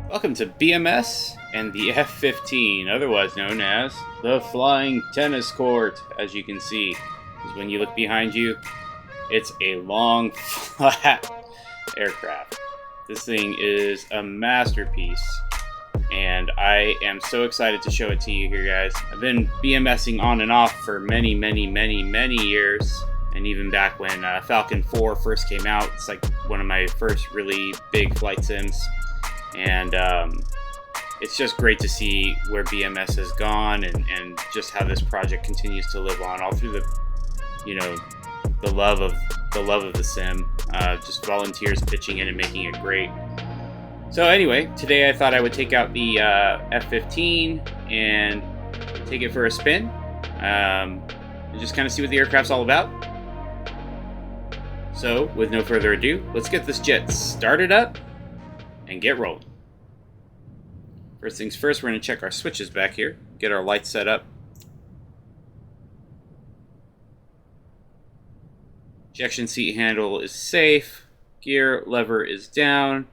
Welcome to BMS and the F-15, otherwise known as the Flying Tennis Court. As you can see, because when you look behind you, it's a long, flat aircraft. This thing is a masterpiece, and I am so excited to show it to you here, guys. I've been BMSing on and off for many years, and even back when Falcon 4 first came out. It's like one of my first really big flight sims. And it's just great to see where BMS has gone and just how this project continues to live on all through the love of the sim. Just volunteers pitching in and making it great. So anyway, today I thought I would take out the F-15 and take it for a spin and just kind of see what the aircraft's all about. So with no further ado, let's get this jet started up and get rolling. First things first, we're going to check our switches back here, get our lights set up. Ejection seat handle is safe, gear lever is down,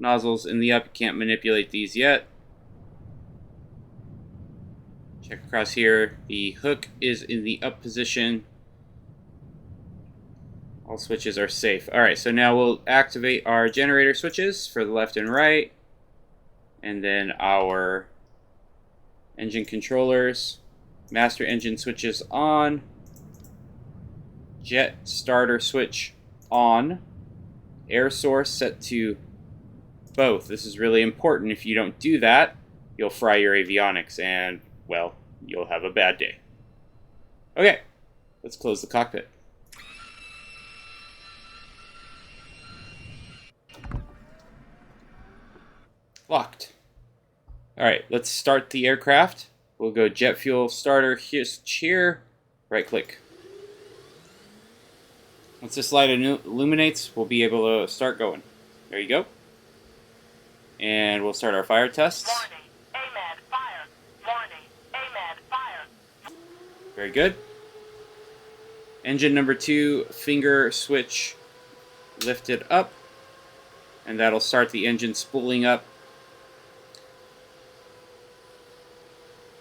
nozzles in the up, you can't manipulate these yet. Check across here, the hook is in the up position. All switches are safe. Alright, so now we'll activate our generator switches for the left and right. And then our engine controllers. Master engine switches on. Jet starter switch on. Air source set to both. This is really important. If you don't do that, you'll fry your avionics and, well, you'll have a bad day. Okay, let's close the cockpit. Locked. Alright, let's start the aircraft. We'll go jet fuel starter here, right click. Once this light illuminates, we'll be able to start going. There you go. And we'll start our fire tests. Warning, AMAD fire. Warning, AMAD fire. Very good. Engine number 2, finger switch lifted up. And that'll start the engine spooling up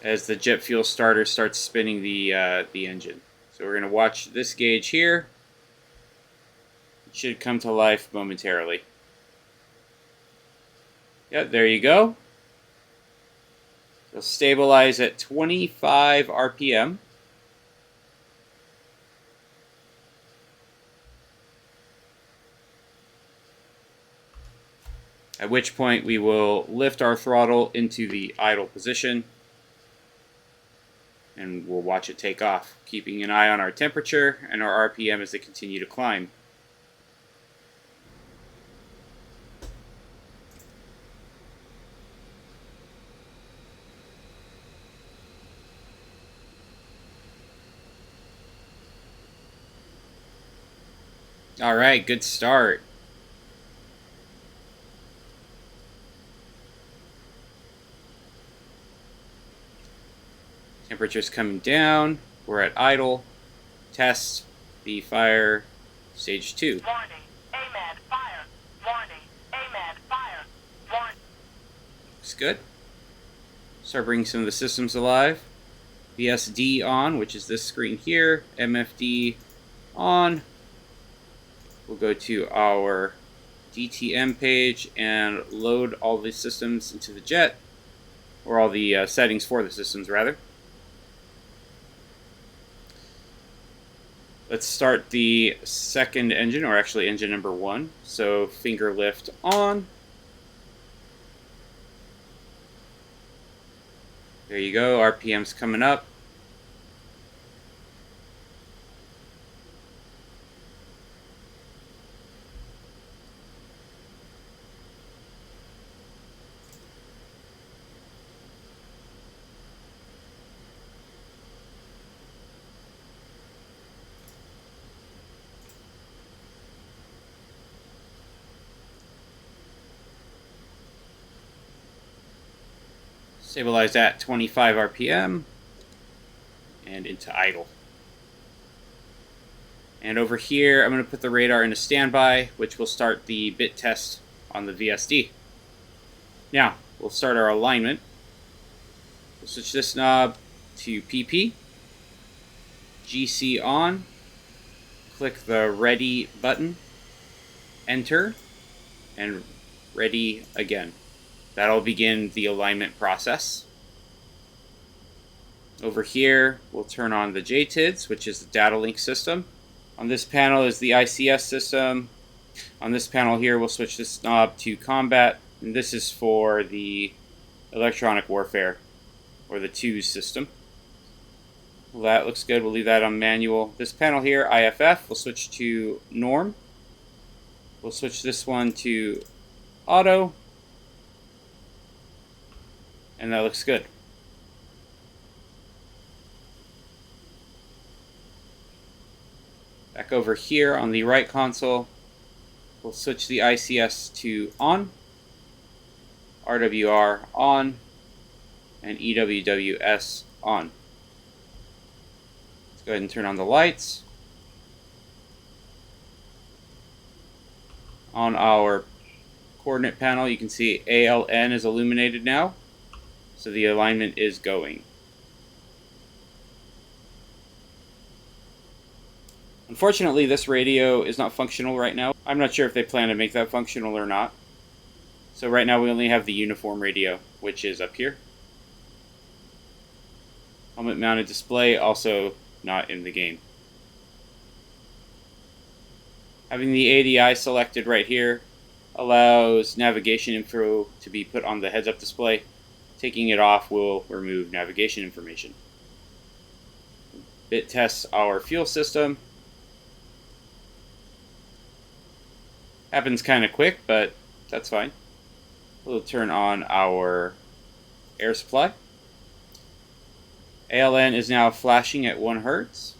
as the jet fuel starter starts spinning the engine. So we're going to watch this gauge here. It should come to life momentarily. Yep, there you go. It'll stabilize at 25 RPM. At which point we will lift our throttle into the idle position. And we'll watch it take off, keeping an eye on our temperature and our RPM as they continue to climb. All right, good start. Temperature's coming down. We're at idle. Test the fire stage 2. Warning, AMAD fire. Warning, AMAD fire. Warning. Looks good. Start bringing some of the systems alive. VSD on, which is this screen here. MFD on. We'll go to our DTM page and load all the systems into the jet. Or all the settings for the systems, rather. Let's start the second engine, or actually engine number 1. So finger lift on. There you go, RPM's coming up. Stabilize at 25 RPM and into idle. And over here, I'm going to put the radar into standby, which will start the bit test on the VSD. Now, we'll start our alignment. We'll switch this knob to PP, GC on, click the ready button, enter, and ready again. That'll begin the alignment process. Over here, we'll turn on the JTIDs, which is the data link system. On this panel is the ICS system. On this panel here, we'll switch this knob to combat, and this is for the electronic warfare, or the 2s system. Well, that looks good. We'll leave that on manual. This panel here, IFF, we'll switch to norm. We'll switch this one to auto, and that looks good. Back over here on the right console, we'll switch the ICS to on, RWR on, and EWWS on. Let's go ahead and turn on the lights. On our coordinate panel, you can see ALN is illuminated now, so the alignment is going. Unfortunately, this radio is not functional right now. I'm not sure if they plan to make that functional or not. So right now we only have the uniform radio, which is up here. Helmet mounted display, also not in the game. Having the ADI selected right here allows navigation info to be put on the heads-up display. Taking it off will remove navigation information. It tests our fuel system. Happens kind of quick, but that's fine. We'll turn on our air supply. ALN is now flashing at 1 Hertz.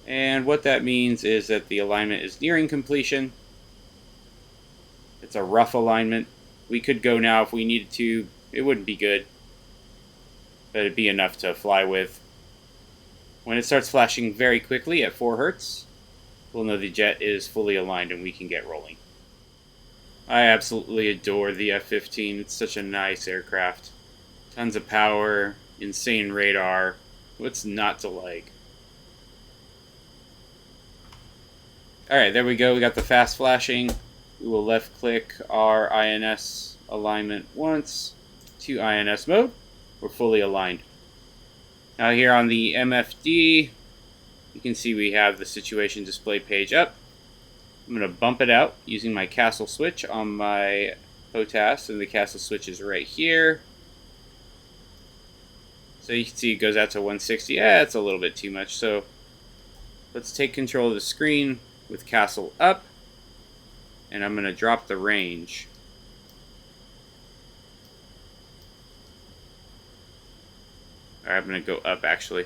And what that means is that the alignment is nearing completion. It's a rough alignment. We could go now if we needed to. It wouldn't be good, but it'd be enough to fly with. When it starts flashing very quickly at 4 Hertz, we'll know the jet is fully aligned and we can get rolling. I absolutely adore the F-15. It's such a nice aircraft. Tons of power, insane radar. What's not to like? Alright, there we go. We got the fast flashing. We will left click our INS alignment once to INS mode. We're fully aligned. Now here on the MFD, you can see we have the situation display page up. I'm going to bump it out using my castle switch on my HOTAS, and the castle switch is right here. So you can see it goes out to 160. Yeah, it's a little bit too much. So let's take control of the screen with castle up, and I'm going to drop the range. Alright, I'm going to go up actually.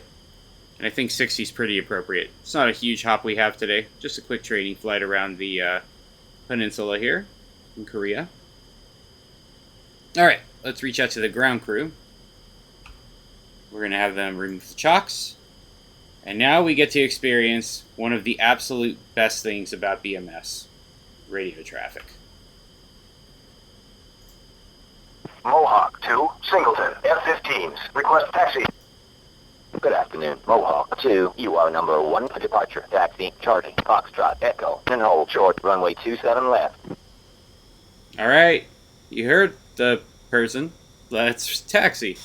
And I think 60 is pretty appropriate. It's not a huge hop we have today. Just a quick training flight around the peninsula here in Korea. Alright, let's reach out to the ground crew. We're going to have them remove the chocks. And now we get to experience one of the absolute best things about BMS. Radio traffic. Mohawk 2, Singleton, F-15s. Request taxi. Good afternoon, Mohawk 2. You are number 1 for departure. Taxi, charging, Foxtrot, Echo, and hold short, runway 27 left. Alright, you heard the person. Let's taxi.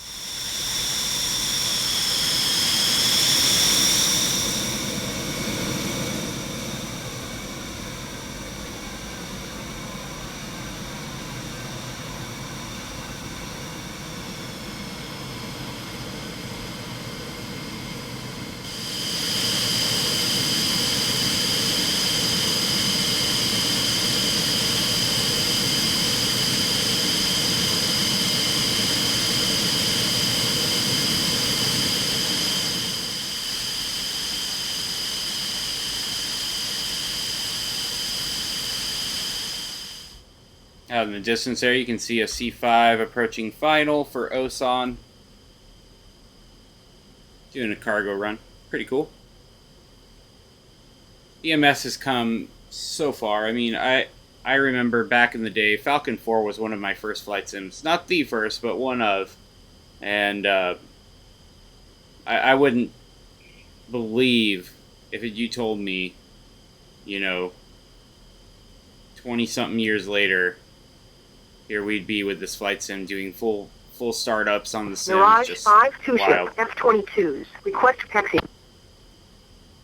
Out in the distance there, you can see a C5 approaching final for Osan. Doing a cargo run. Pretty cool. BMS has come so far. I mean, I remember back in the day, Falcon 4 was one of my first flight sims. Not the first, but one of. And I wouldn't believe if you told me, you know, 20-something years later, here we'd be with this flight sim doing full startups on the sim. Mirage Just 5, 2 wild. ship, F-22s. Request taxi.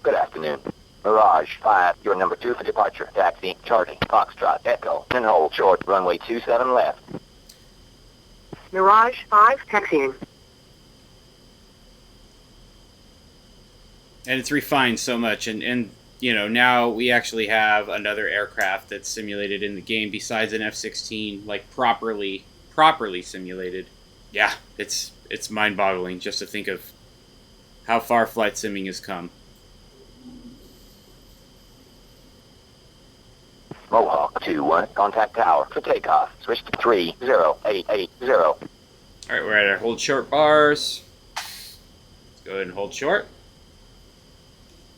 Good afternoon. Mirage 5, your number 2 for departure. Taxi, charging, Foxtrot, Echo, and hold short, runway 27 left. Mirage 5, taxiing. And it's refined so much, and you know, now we actually have another aircraft that's simulated in the game besides an F-16, like properly simulated. Yeah, it's mind-boggling just to think of how far flight simming has come. Mohawk 2-1, contact tower for takeoff. Switch to 30880. Alright, we're at our hold short bars. Let's go ahead and hold short.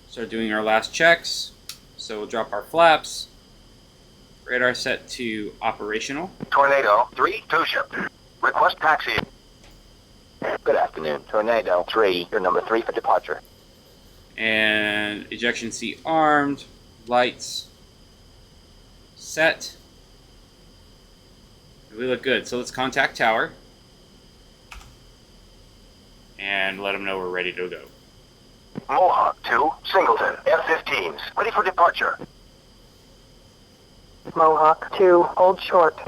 Start doing our last checks. So we'll drop our flaps. Radar set to operational. Tornado 3, 2 ship. Request taxi. Good afternoon. Tornado 3, your number 3 for departure. And ejection seat armed. Lights set. We look good. So let's contact tower. And let them know we're ready to go. Mohawk 2, Singleton, F-15s, ready for departure. Mohawk 2, hold short.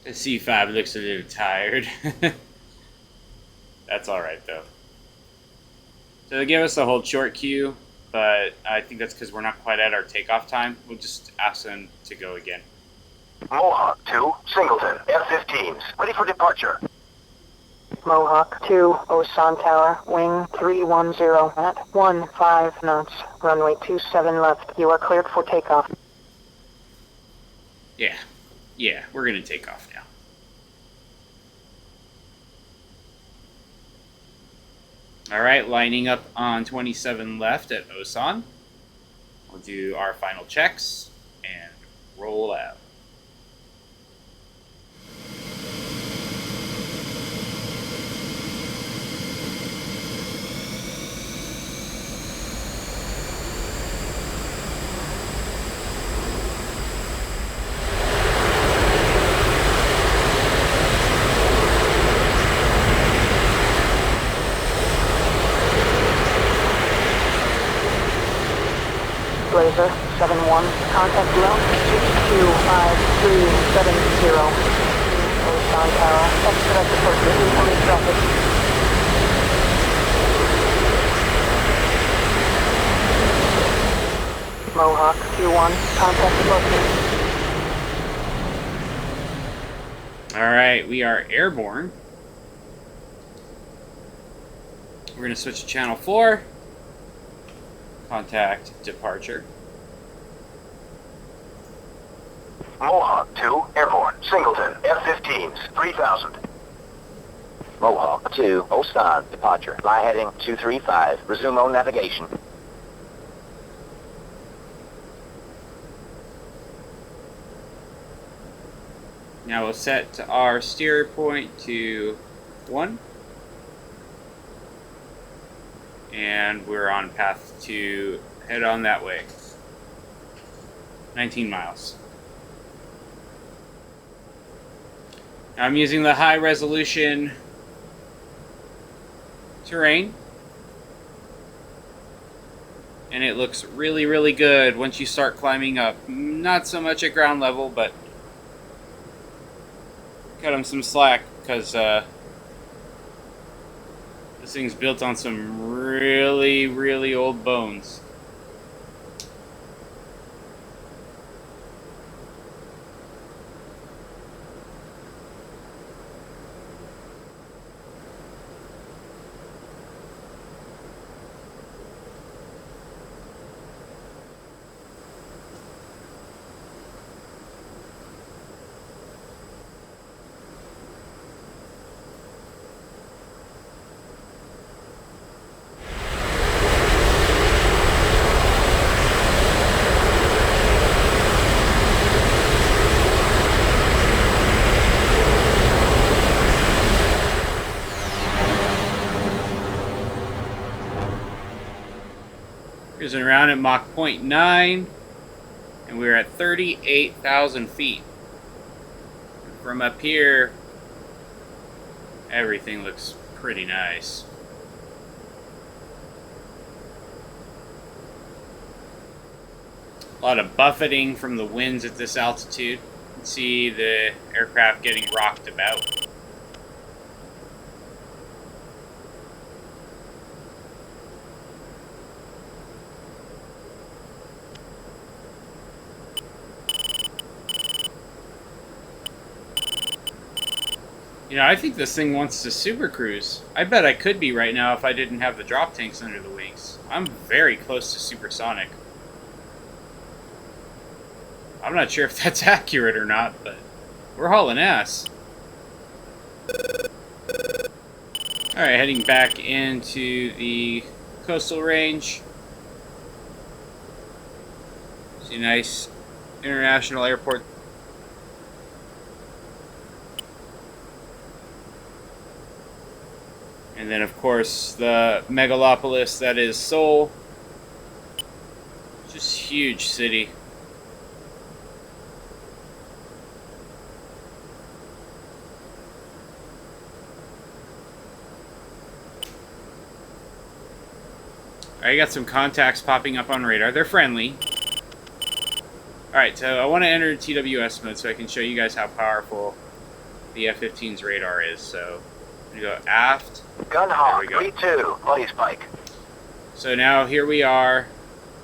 The C5 looks a little tired. That's alright though. So they give us a hold short cue, but I think that's because we're not quite at our takeoff time. We'll just ask them to go again. Mohawk 2, Singleton, F-15s, ready for departure. Mohawk 2, Osan Tower, wing 310 at 15 knots, runway 27 left. You are cleared for takeoff. Yeah, we're gonna take off now. Alright, lining up on 27 left at Osan. We'll do our final checks and roll out. Blazer 71, contact ground 625-370. Osan Tower, expedite departure, incoming traffic. Mohawk 2-1, contact departure. Alright, we are airborne. We're going to switch to channel 4. Contact departure. Mohawk 2, airborne, Singleton, F-15s, 3000. Mohawk 2, Osan, departure. Fly heading 235, resume on navigation. Now we'll set our steer point to 1. And we're on path to head on that way. 19 miles. Now I'm using the high resolution terrain. And it looks really, really good once you start climbing up. Not so much at ground level, but cut them some slack because this thing's built on some really, really old bones. Cruising around at Mach 0.9, and we're at 38,000 feet. From up here, everything looks pretty nice. A lot of buffeting from the winds at this altitude. You can see the aircraft getting rocked about. You know, I think this thing wants to super cruise. I bet I could be right now if I didn't have the drop tanks under the wings. I'm very close to supersonic. I'm not sure if that's accurate or not, but we're hauling ass. Alright, heading back into the coastal range. See a nice international airport. And then, of course, the megalopolis that is Seoul. Just huge city. I got some contacts popping up on radar. They're friendly. Alright, so I want to enter TWS mode so I can show you guys how powerful the F-15's radar is. So, I'm going to go aft. Gun hawk, 3-2, buddy spike. So now here we are.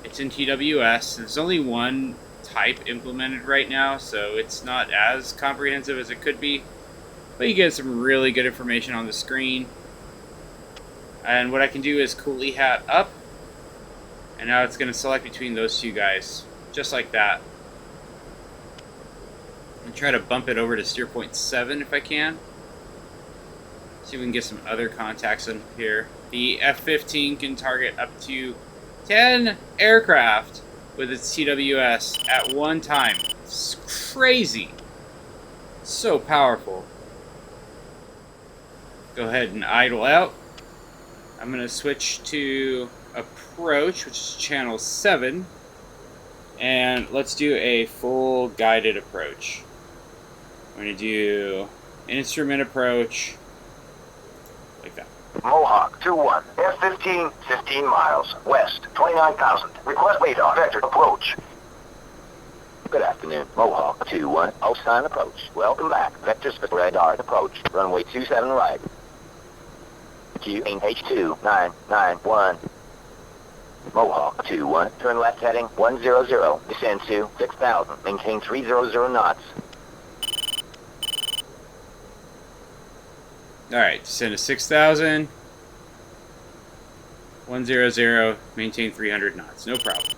It's in TWS. There's only one type implemented right now, so it's not as comprehensive as it could be. But you get some really good information on the screen. And what I can do is coolie hat up. And now it's going to select between those two guys. Just like that. And try to bump it over to steer point 7 if I can. See if we can get some other contacts in here. The F-15 can target up to 10 aircraft with its TWS at one time. It's crazy. So powerful. Go ahead and idle out. I'm going to switch to approach, which is channel 7. And let's do a full guided approach. I'm going to do instrument approach. Like that. Mohawk 2-1, F-15, 15 miles, west, 29,000. Request radar, vector approach. Good afternoon, Mohawk 2-1, Osan approach. Welcome back, vectors for radar approach. Runway 27 right. QH2991. Mohawk 2-1, turn left heading 100, descend to 6,000, maintain 300 knots. Alright, descend to 6,000. 100, maintain 300 knots. No problem.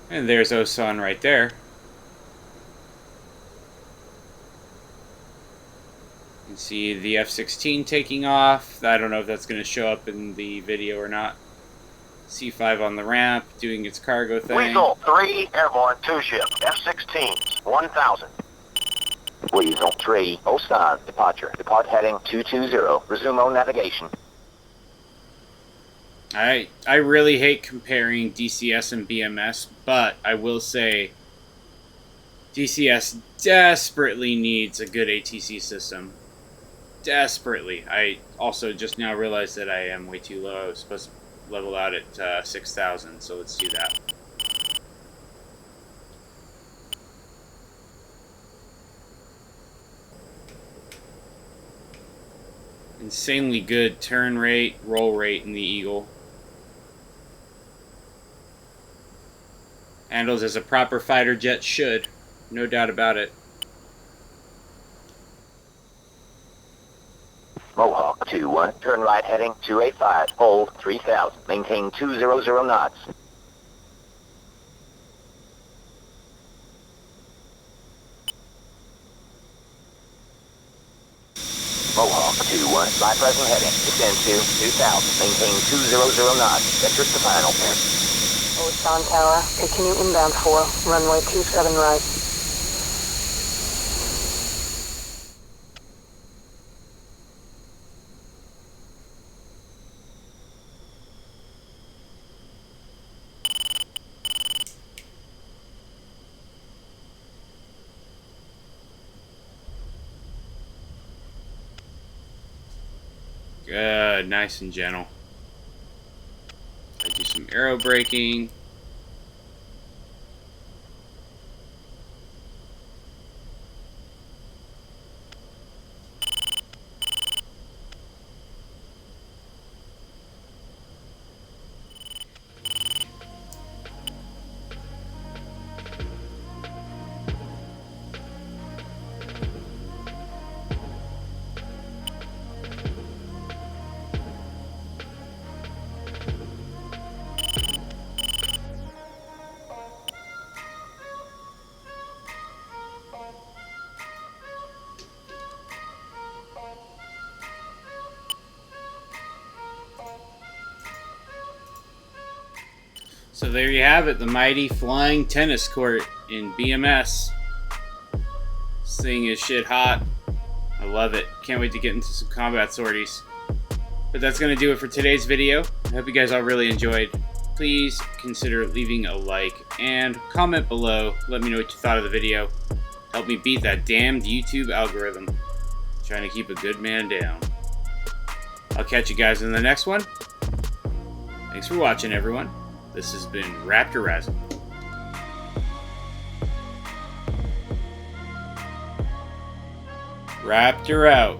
And there's Osan right there. You can see the F-16 taking off. I don't know if that's going to show up in the video or not. C-5 on the ramp, doing its cargo thing. Weasel 3, airborne 2 ship, F-16s, 1,000. Weasel 3, Osan, departure. Depart heading 220, resume on navigation. I really hate comparing DCS and BMS, but I will say DCS desperately needs a good ATC system. Desperately. I also just now realized that I am way too low. I was supposed to level out at 6,000, so let's do that. Insanely good turn rate, roll rate in the Eagle. Handles as a proper fighter jet should. No doubt about it. Mohawk 2-1, turn right heading 285, hold 3,000, maintain 200 knots. Mohawk 2-1, fly present heading, descend to 2,000, maintain 200 knots, vectors to final. Osan Tower, continue inbound for runway 27 right. Good, nice and gentle. I do some aero braking. So there you have it, the mighty flying tennis court in BMS. This thing is shit hot. I love it. Can't wait to get into some combat sorties. But that's going to do it for today's video. I hope you guys all really enjoyed. Please consider leaving a like and comment below. Let me know what you thought of the video. Help me beat that damned YouTube algorithm. Trying to keep a good man down. I'll catch you guys in the next one. Thanks for watching, everyone. This has been Raptor Razzle. Raptor out.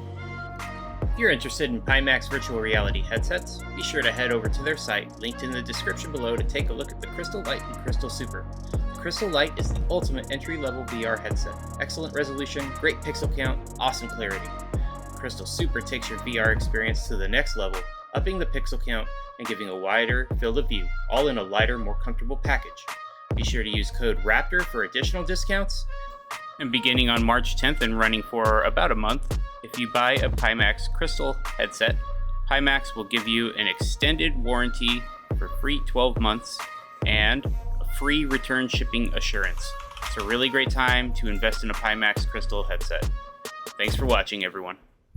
If you're interested in Pimax virtual reality headsets, be sure to head over to their site, linked in the description below, to take a look at the Crystal Lite and Crystal Super. The Crystal Lite is the ultimate entry-level VR headset. Excellent resolution, great pixel count, awesome clarity. The Crystal Super takes your VR experience to the next level, upping the pixel count and giving a wider field of view, all in a lighter, more comfortable package. Be sure to use code RAPTOR for additional discounts. And beginning on March 10th and running for about a month, if you buy a Pimax Crystal headset, Pimax will give you an extended warranty for free 12 months and a free return shipping assurance. It's a really great time to invest in a Pimax Crystal headset. Thanks for watching, everyone.